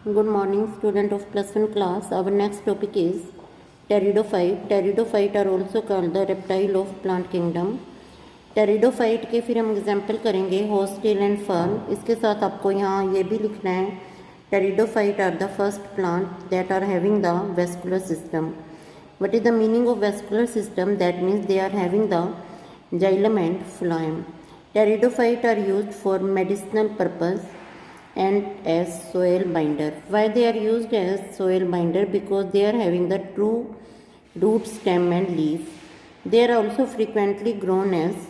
Good morning, student of plus one class. Our next topic is pteridophyte. Pteridophyte are also called the reptile of plant kingdom. Pteridophyte के फिर हम example करेंगे hostel and fern. इसके साथ आपको यहाँ ये भी लिखना है pteridophyte are the first plant that are having the vascular system. What is the meaning of vascular system? That means they are having the xylem and phloem. Pteridophyte are used for medicinal purpose and as soil binder. Why they are used as soil binder? Because they are having the true root, stem and leaf. They are also frequently grown as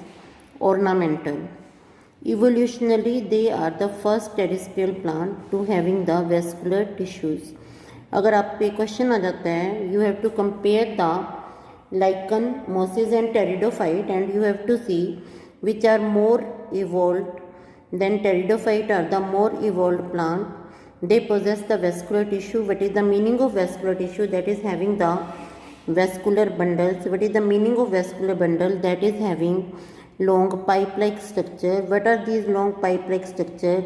ornamental. Evolutionally, they are the first terrestrial plant to having the vascular tissues. अगर आप पे question आ जाता है, you have to compare the lichen, mosses and pteridophyte and you have to see which are more evolved. Then pteridophyte are the more evolved plant. They possess the vascular tissue. What is the meaning of vascular tissue? That is having the vascular bundles. What is the meaning of vascular bundle? That is having long pipe-like structure. What are these long pipe-like structure?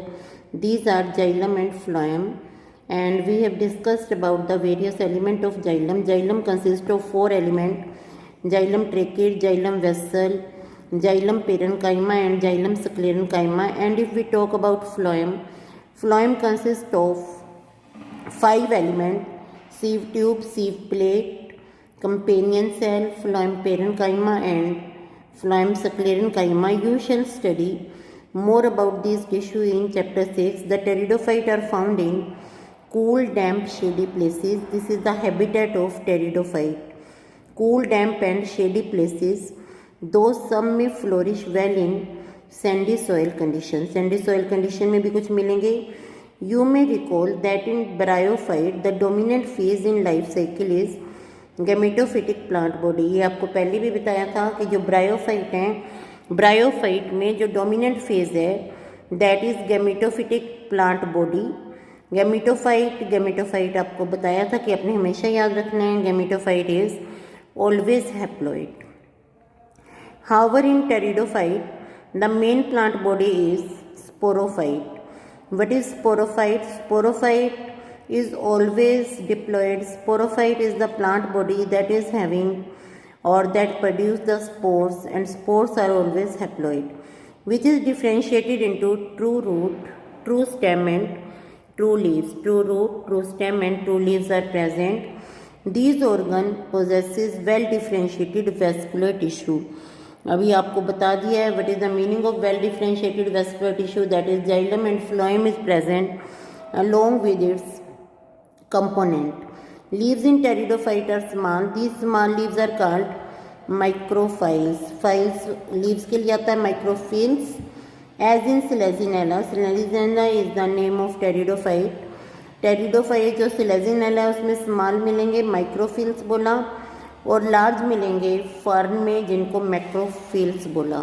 These are xylem and phloem. And we have discussed about the various elements of xylem. Xylem consists of 4 elements: xylem trachea, xylem vessel, xylem parenchyma and xylem sclerenchyma. And if we talk about phloem, phloem consists of 5 elements: sieve tube, sieve plate, companion cell, phloem parenchyma and phloem sclerenchyma. You shall study more about these tissues in chapter 6. The pteridophyte are found in cool, damp, shady places. This is the habitat of pteridophyte. Cool, damp and shady places. Though some may flourish well in sandy soil conditions. Sandy soil condition में भी कुछ मिलेंगे. You may recall that in bryophyte the dominant phase in life cycle is gametophytic plant body. ये आपको पहले भी बताया था कि जो ब्रायोफाइट हैं, ब्रायोफाइट में जो डोमिनेंट फेज है that is gametophytic plant body. Gametophyte आपको बताया था कि आपने हमेशा याद रखना है gametophyte is always haploid. However, in pteridophyte, the main plant body is sporophyte. What is sporophyte? Sporophyte is always diploid. Sporophyte is the plant body that is having or that produce the spores, and spores are always haploid, which is differentiated into true root, true stem and true leaves. True root, true stem and true leaves are present. These organ possesses well differentiated vascular tissue. अभी आपको बता दिया है what is the meaning of well differentiated vascular tissue. That is xylem and phloem is present along with its component. Leaves in pteridophyte are small. These small leaves are called microphyles. Philes leaves के लिए आता है microphyles. As in Selaginella. Selaginella is the name of pteridophyte. pteridophyte जो Selaginella है उसमें small मिलेंगे, microphyles बोला, और लार्ज मिलेंगे फर्न में जिनको मैक्रोफिल्स बोला.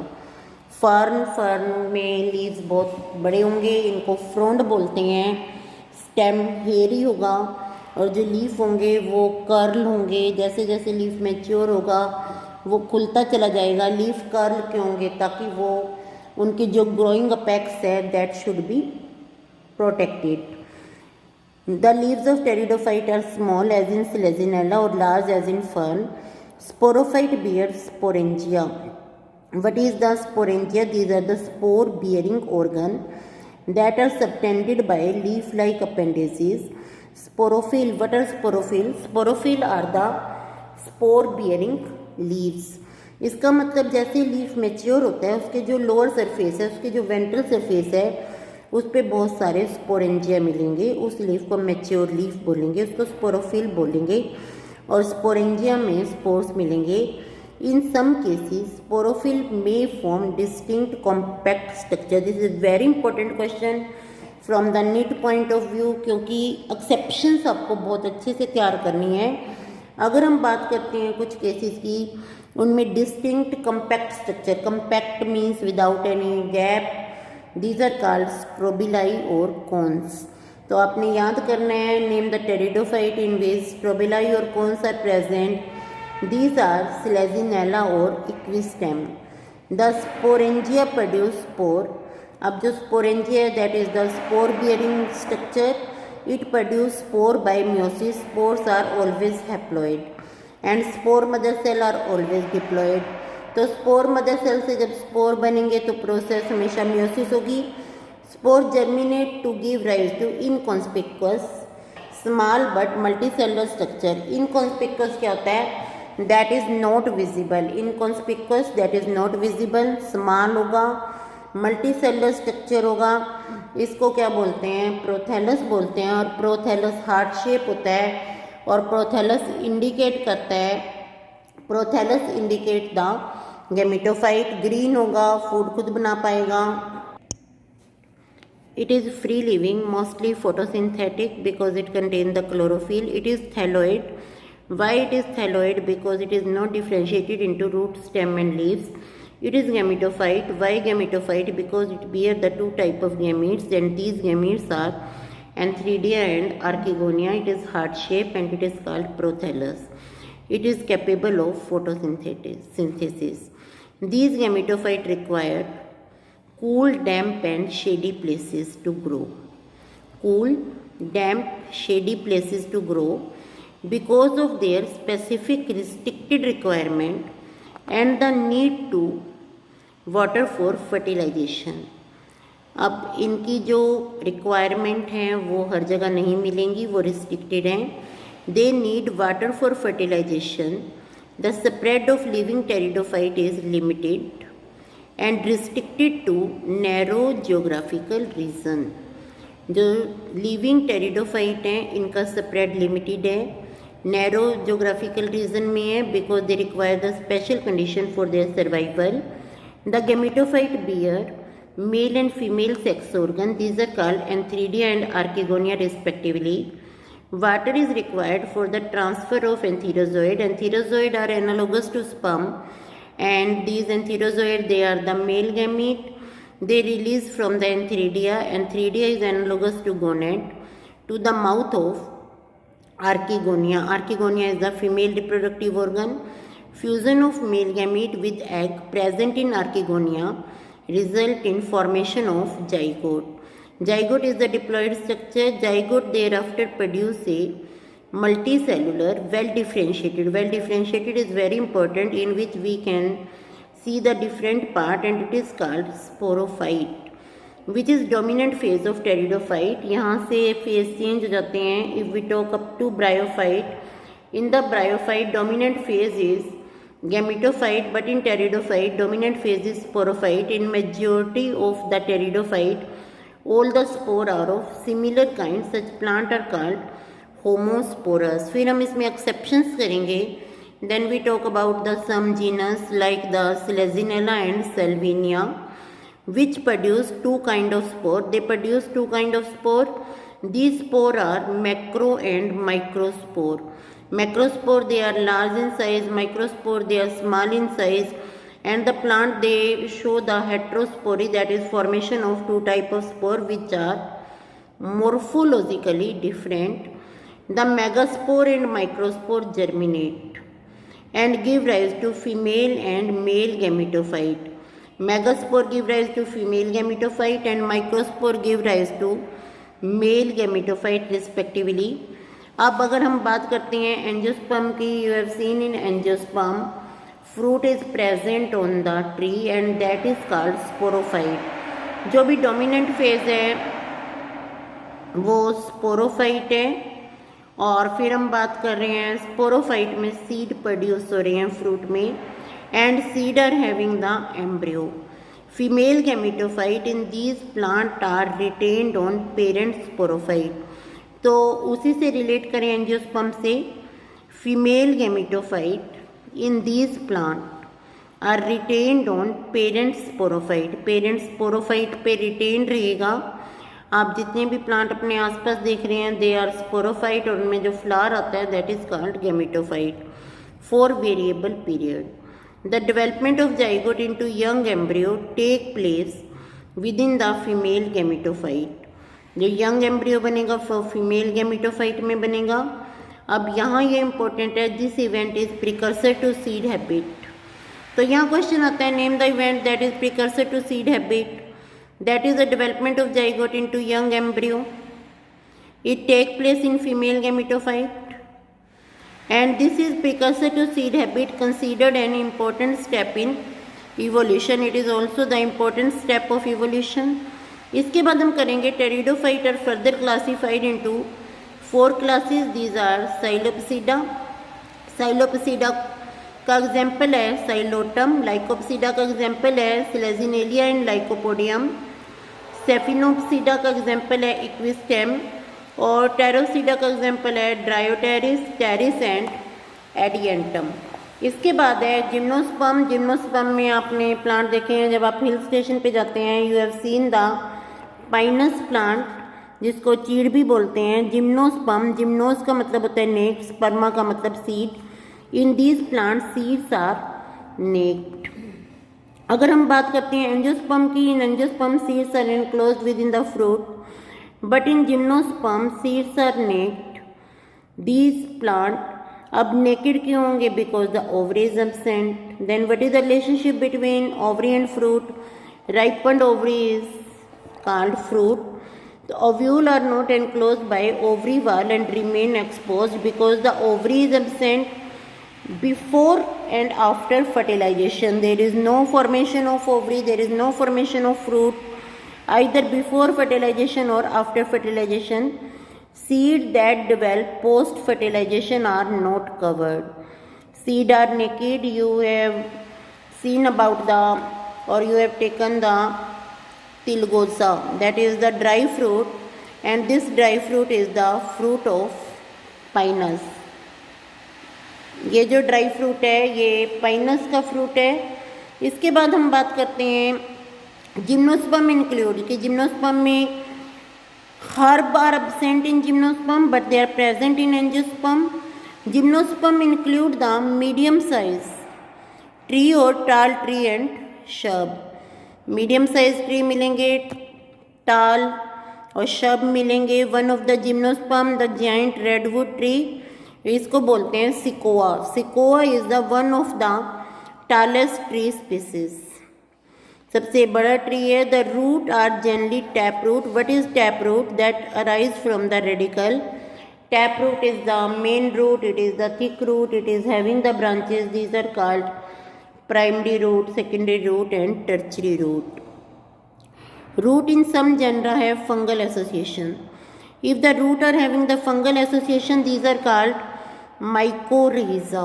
फर्न में लीव्स बहुत बड़े होंगे, इनको फ्रोंड बोलते हैं. स्टेम हेयरी होगा और जो लीफ होंगे वो कर्ल होंगे. जैसे जैसे लीफ मैच्योर होगा वो खुलता चला जाएगा. लीफ कर्ल क्यों होंगे? ताकि वो उनकी जो ग्रोइंग अपेक्स है that should be protected. The leaves of pteridophyte are small as in Selaginella or large as in fern. Sporophyte bears sporangia. What is the sporangia? These are the spore-bearing organ that are subtended by leaf-like appendages. Sporophyll. What are sporophyll? Sporophyll are the spore-bearing leaves. इसका मतलब जैसे leaf mature होता है उसके जो lower surface है, उसके जो वेंट्रल सरफेस है उस पर बहुत सारे स्पोरेंजिया मिलेंगे. उस लीफ को मैच्योर लीफ बोलेंगे, उसको स्पोरोफिल बोलेंगे. और स्पोरेंजिया में स्पोर्स मिलेंगे. इन सम केसेस स्पोरोफिल में form distinct compact structure. This is very important question from the NEET point of view, क्योंकि एक्सेप्शंस आपको बहुत अच्छे से तैयार करनी है. अगर हम बात करते हैं कुछ केसेस की, उनमें distinct compact structure. Compact means without any gap. These are called strobili or cones. तो आपने याद करना है name the pteridophyte in which strobili or cones are present. These are Selaginella or equistem. The sporangia produce spore. अब जो sporangia है that is the spore bearing structure It produces spore by meiosis. Spores are always haploid and spore mother cell are always diploid. तो spore mother cell से जब spore बनेंगे तो process हमेशा meiosis होगी. Spore germinate to give rise to inconspicuous small but multicellular structure. Inconspicuous क्या होता है? That is not visible. Inconspicuous that is not visible. Small होगा, मल्टीसेलुलर स्ट्रक्चर होगा. इसको क्या बोलते हैं? प्रोथैलस बोलते हैं. और प्रोथैलस हार्ट शेप होता है और प्रोथैलस इंडिकेट करता है, prothallus indicate the gametophyte. Green होगा, फूड खुद बना पाएगा. It is free living, mostly photosynthetic because it contains the chlorophyll. It is thalloid. Why it is thalloid? Because it is not differentiated into root, stem and leaves. It is gametophyte. Why gametophyte? Because it bears the two type of gametes and these gametes are Antheridia and Archegonia. It is heart shape and it is called prothallus. It is capable of photosynthesis. These gametophytes require cool, damp and shady places to grow. Cool, damp, shady places to grow because of their specific restricted requirement and the need to water for fertilization. अब इनकी जो requirement हैं वो हर जगह नहीं मिलेंगी, वो restricted हैं. They need water for fertilization. The spread of living pteridophyte is limited and restricted to narrow geographical region. जो living pteridophyte हैं इनका spread limited है, narrow geographical region में है because they require the special condition for their survival. The gametophyte bear male and female sex organ. These are called Antheridia and Archegonia respectively. Water is required for the transfer of antherozoid. Antherozoid are analogous to sperm and these antherozoid, they are the male gamete. They release from the antheridia. Antheridia is analogous to gonad to the mouth of Archegonia. Archegonia is the female reproductive organ. Fusion of male gamete with egg present in Archegonia result in formation of zygote. Zygote is the diploid structure. Zygote thereafter produce a multicellular, well differentiated. Well differentiated is very important, in which we can see the different part and it is called sporophyte, which is dominant phase of pteridophyte. यहाँ से phase change हो जाते हैं. If we talk up to bryophyte, in the bryophyte dominant phase is gametophyte, but in pteridophyte dominant phase is sporophyte. In majority of the pteridophyte all the spore are of similar kind. Such plant are called homosporous. फिर हम इसमें exceptions करेंगे. Then we talk about the some genus like the Selaginella and Salvinia, which produce two kind of spore. They produce two kind of spore. These spore are macro and microspore. Macrospore they are large in size, microspore they are small in size. And the plant they show the heterospory, that is formation of two type of spore which are morphologically different. The megaspore and microspore germinate and give rise to female and male gametophyte. Megaspore give rise to female gametophyte and microspore give rise to male gametophyte respectively. अब अगर हम बात करते हैं angiosperm की, you have seen in angiosperm fruit is present on the tree and that is called sporophyte. जो भी dominant phase है वो sporophyte है. और फिर हम बात कर रहे हैं sporophyte में seed produce हो रहे हैं fruit में and seed are having the embryo. Female gametophyte in these plant are retained on parent sporophyte. तो उसी से रिलेट करें एंजियोस्पर्म से. Female gametophyte in these plant are retained on parent sporophyte. Parent sporophyte पे retained रहेगा. आप जितने भी प्लांट अपने आसपास देख रहे हैं they are sporophyte और उनमें जो फ्लावर आता है that is called gametophyte for variable period. The development of zygote into young embryo take place within the female gametophyte. जो यंग एम्ब्रियो बनेगा वो फीमेल गैमेटोफाइट में बनेगा. अब यहाँ ये इंपॉर्टेंट है, this event is precursor to seed habit. तो यहाँ क्वेश्चन आता है, name the event that is precursor to seed habit. That is the development of zygote into young embryo. It takes place in female gametophyte, and this is precursor to seed habit, considered an important step in evolution. It is also the important step of evolution. इसके बाद हम करेंगे pteridophyte are further classified into 4 classes. These are psilopsida. Psilopsida का example है Psilotum. Lycopsida का example है सिलेजिनेलिया and lycopodium. सेफिनोपसीडा का example है इक्विस्टेम. और टेरोसीडा का एग्जाम्पल है ड्रायोटेरिस, टेरिस एंड एडियंटम. इसके बाद है जिम्नोस्पर्म. जिम्नोस्पर्म में आपने प्लांट देखे हैं जब आप हिल स्टेशन पे जाते हैं. You have seen the Pinus plant जिसको चीड़ भी बोलते हैं. जिम्नोस्पर्म, जिम्नोस का मतलब होता है नेक, स्पर्मा का मतलब seed. In these plant seeds are naked. अगर हम बात करते हैं एंजियोस्पर्म की, in angiosperm seeds are enclosed within the fruit, but in gymnosperm seeds are naked. These plant अब नेकेड क्यों होंगे? Because the ovary is absent. Then what is the relationship between ovary and fruit? ripened ovary is called fruit. The ovule are not enclosed by ovary wall and remain exposed because the ovary is absent before and after fertilization. There is no formation of ovary, there is no formation of fruit either before fertilization or after fertilization. Seeds that develop post fertilization are not covered. Seed are naked. You have seen about the, or you have taken the tilgosa, that is the dry fruit, and this dry fruit is the fruit of pinus. ये जो dry fruit है ये Pinus का fruit है. इसके बाद हम बात करते हैं जिम्नोस्पर्म इंक्लूड कि जिम्नोस्पर्म में herb are absent in gymnosperm but they are present in angiosperm. Gymnosperm include the medium size tree or tall tree and shrub. Medium size tree मिलेंगे, टाल और शब मिलेंगे. One of the gymnosperm the giant redwood tree, इसको बोलते हैं sequoia. Sequoia is the one of the tallest tree species. सबसे बड़ा tree है. The root are generally tap root. What is tap root? That arise from the radicle. Tap root is the main root. It is the thick root. It is having the branches. These are called primary root, secondary root and tertiary root. Root in some genera have fungal association. If the root are having the fungal association, these are called mycorrhiza.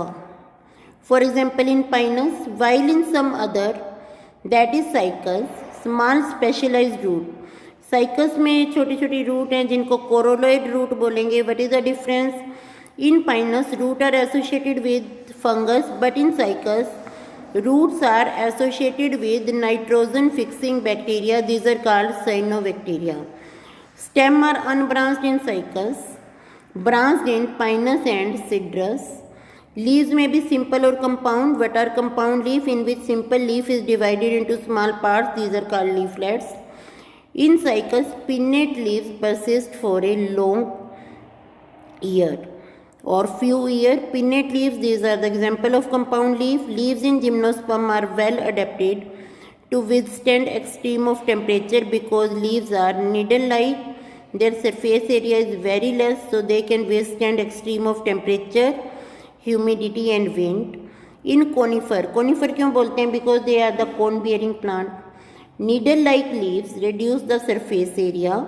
For example, in pinus, while in some other, that is cycas, small specialized root. cycas में छोटी छोटी root हैं जिनको corolloid root बोलेंगे. What is the difference? In pinus, root are associated with fungus, but in cycas, roots are associated with nitrogen fixing bacteria. These are called cyanobacteria. Stem are unbranched in cycas, branched in pinus and cedrus. Leaves may be simple or compound. What are compound leaf? In which simple leaf is divided into small parts. These are called leaflets. In cycas, pinnate leaves persist for a long year or few years. Pinnate leaves, these are the example of compound leaf. Leaves in gymnosperm are well adapted to withstand extreme of temperature because leaves are needle-like. Their surface area is very less, so they can withstand extreme of temperature, humidity and wind. In conifer, conifer क्यों बोलते हैं? Because they are the cone-bearing plant. Needle-like leaves reduce the surface area.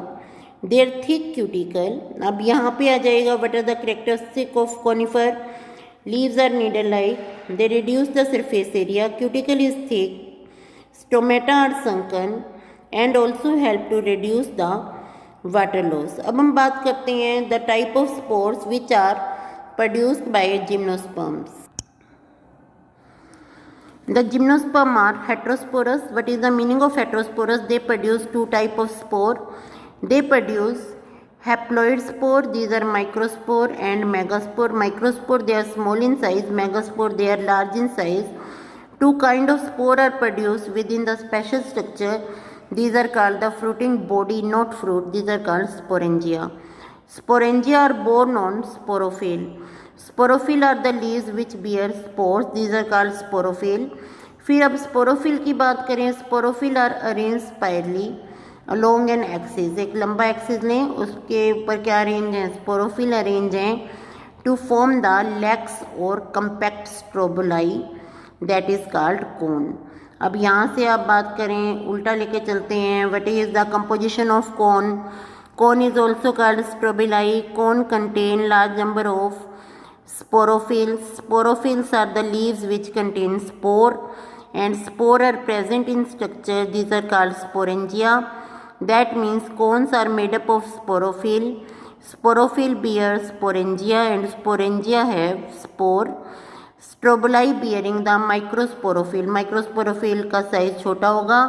Their thick cuticle. अब यहाँ पे आ जाएगा what are the characteristic of conifer. Leaves are needle like. They reduce the surface area. Cuticle is thick. Stomata are sunken and also help to reduce the water loss. अब हम बात करते हैं the type of spores which are produced by gymnosperms. The gymnosperm are heterosporous. What is the meaning of heterosporous? They produce two type of spore. They produce haploid spore. These are microspore and megaspore. Microspore, they are small in size. Megaspore, they are large in size. Two kind of spore are produced within the special structure. These are called the fruiting body, not fruit. These are called sporangia. Sporangia are borne on sporophyll. Sporophyll are the leaves which bear spores. These are called sporophyll. फिर अब sporophyll की बात करें. Sporophyll are arranged spirally. Along an axis, एक लंबा axis लें, उसके ऊपर क्या अरेंज है, स्पोरोफिल अरेंज हैं टू फॉर्म द लेक्स और कंपैक्ट स्ट्रोबोलाई दैट इज कॉल्ड कोन। अब यहाँ से आप बात करें, उल्टा लेके चलते हैं, what is the composition of cone. Cone is also called strobili. Cone contain large number of sporophylls. Sporophylls are the leaves which contain spore, and spore are present in structure. These are called sporangia. That means cones are made up of sporophyll. Sporophyll bear sporangia, and sporangia have spore. Strobili bearing the microsporophyll. Microsporophyll का size छोटा होगा,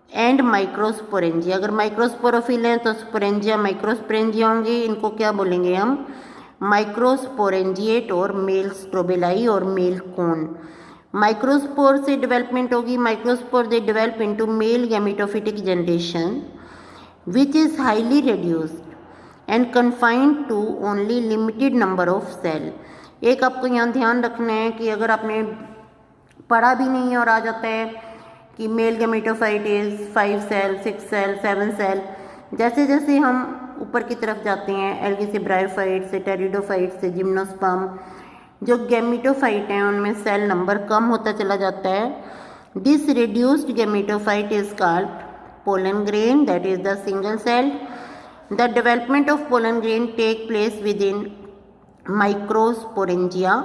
and microsporangia. अगर microsporophyll है तो sporangia microsporangia होंगे। इनको क्या बोलेंगे हम, माइक्रोस्पोरेंजिएट और मेल स्ट्रोबेलाई और मेल कोन। माइक्रोस्पोर से डेवलपमेंट होगी, microspore they develop into male gametophytic generation which is highly reduced and confined to only limited number of cell. एक आपको यहाँ ध्यान रखना है कि अगर आपने पढ़ा भी नहीं है और आ जाता है कि male gametophyte is 5 cell, 6 cell, 7 cell, जैसे जैसे हम ऊपर की तरफ जाते हैं, एल्गी से ब्रायोफाइट से टेरिडोफाइट से जिम्नोस्पर्म, जो गैमेटोफाइट हैं उनमें सेल नंबर कम होता चला जाता है। This reduced gametophyte is called pollen grain, that is the single cell. The development of pollen grain take place within microsporangia,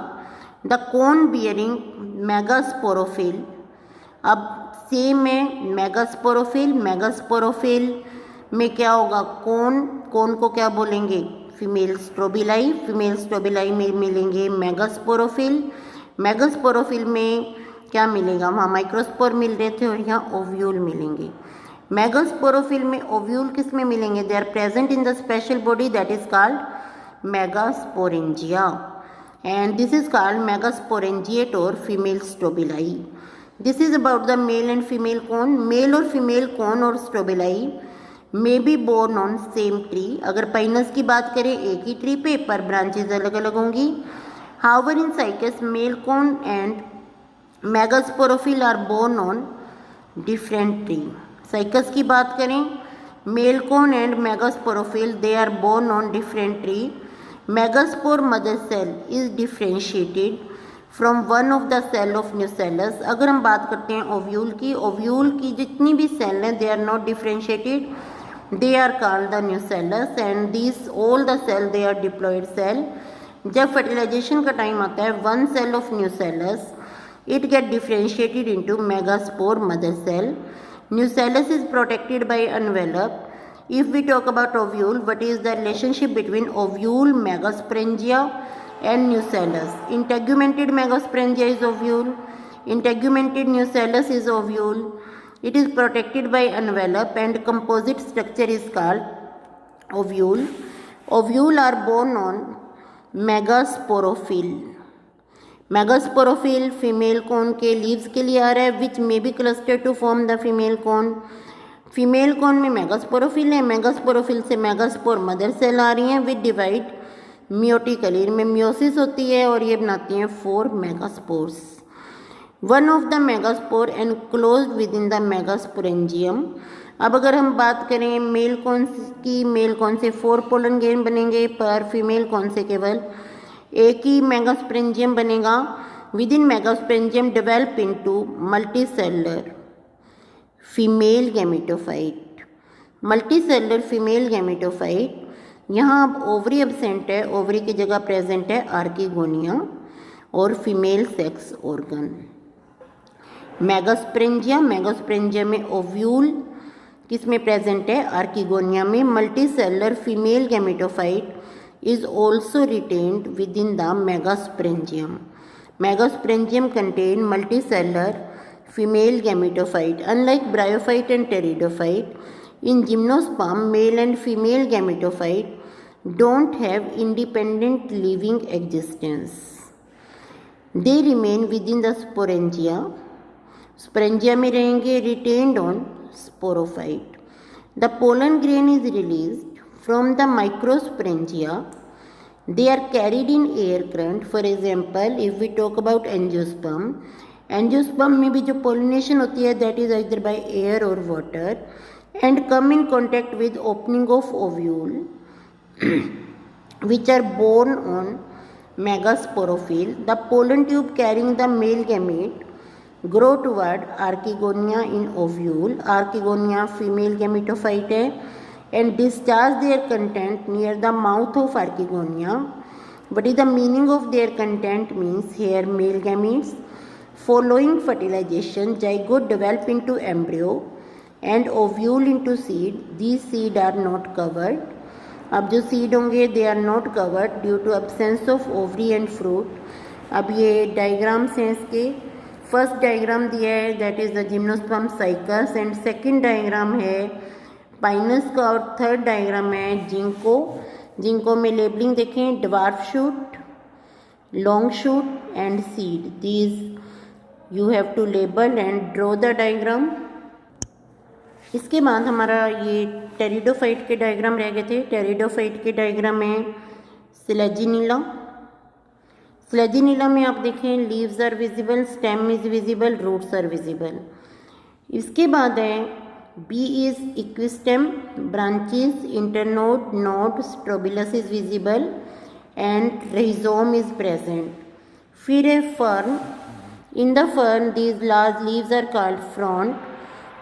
the cone bearing megasporophyll. अब same है megasporophyll, megasporophyll में क्या होगा, कोन, कोन को क्या बोलेंगे, फीमेल स्ट्रोबिलाई, फीमेल स्ट्रोबिलाई में मिलेंगे मेगास्पोरोफिल। मेगास्पोरोफिल में क्या मिलेगा, वहाँ माइक्रोस्पोर मिल रहे थे और यहाँ ओव्यूल मिलेंगे। मेगास्पोरोफिल में ओव्यूल किस में मिलेंगे, they are present in the special body that is called megasporangia, and this is called megasporangiate और female strobili. This is about the male and female cone. Male और फीमेल कोन और strobili may be borne on same tree. अगर pinus की बात करें एक ही tree पे, पर ब्रांचेज अलग अलग होंगी। However in cycas male cone and megasporophyll are borne on different tree. Cycas की बात करें, male cone and megasporophyll they are borne on different tree. Megaspore mother cell is differentiated from one of the cell of nucellus. अगर हम बात करते हैं ovule की, ovule की जितनी भी सेल हैं they are not differentiated, they are called the nucellus, and these all the cell they are diploid cell. जब फर्टिलाइजेशन का टाइम आता है, one cell of nucellus it get differentiated into megaspore mother cell. Nucellus is protected by envelope. If we talk about ovule, what is the relationship between ovule, megasporangia and nucellus? Integumented megasporangia is ovule, integumented nucellus is ovule. It is protected by envelope and composite structure is called ovule. Ovule are born on megasporophyll. Megasporophyll female cone के leaves के लिए आ रहा है, which may be cluster to form the female cone. Female cone में megasporophyll है, megasporophyll से megaspore mother cell आ रही हैं विद डिवाइड मियोटिकली, इनमें मियोसिस होती है और ये बनाती हैं 4 megaspores. One of the megaspore enclosed within the megasporangium. अब अगर हम बात करें मेल कोन की, मेल कोन से 4 पोलन ग्रेन बनेंगे, पर फीमेल कोन से केवल एक ही मेगास्पोरेंजियम बनेगा। With in megasporangium develop into multicellular female gametophyte. Multicellular female gametophyte, यहाँ अब ओवरी एब्सेंट है, ओवरी की जगह प्रेजेंट है आर्किगोनिया और female sex organ. Megasporangia, megasporangia में ओव्यूल किस में प्रेजेंट है, आर्किगोनिया में। Multicellular female gametophyte is also retained within the megasporangium. Megasporangium contain multicellular female gametophyte. Unlike bryophyte and pteridophyte, in gymnosperm, male and female gametophyte don't have independent living existence. They remain within the sporangia. Sporangia में रहेंगे, retained on sporophyte. The pollen grain is released from the microsporangia. They are carried in air current. For example, if we talk about angiosperm, angiosperm में भी जो pollination होती है that is either by air or water. and come in contact with opening of ovule which are borne on megasporophyll. The pollen tube carrying the male gamete grow toward archegonia in ovule. Archegonia female gametophyte है and discharge their content near the mouth of archegonia. What is the meaning of their content? Means here male gametes. Following fertilization, zygote develop into embryo and ovule into seed. These seed are not covered. अब जो seed होंगे they are not covered due to absence of ovary and fruit. अब ये diagrams हैं इसके. First diagram दिया है that is the gymnosperm cycas and second diagram है पाइनस का और थर्ड डायग्राम है जिंको. जिंको में लेबलिंग देखें dwarf shoot, long shoot and seed. These you have to label and draw the diagram. इसके बाद हमारा ये टेरिडोफाइट के डायग्राम रह गए थे. टेरिडोफाइट के डायग्राम में स्लेजिनीला. स्लेजिनीला में आप देखें leaves are visible, stem is visible, roots are visible. इसके बाद है B is equisetum, branches, internode, node, strobilus is visible and rhizome is present. फिर है fern. In the fern these large leaves are called frond.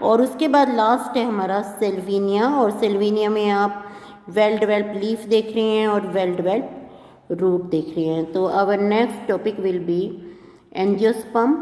और उसके बाद last है हमारा सेल्विनिया. और सेल्विनिया में आप वेल डेवलप्ड लीफ देख रहे हैं और वेल डेवलप्ड रूट देख रहे हैं. तो our next topic will be angiosperm.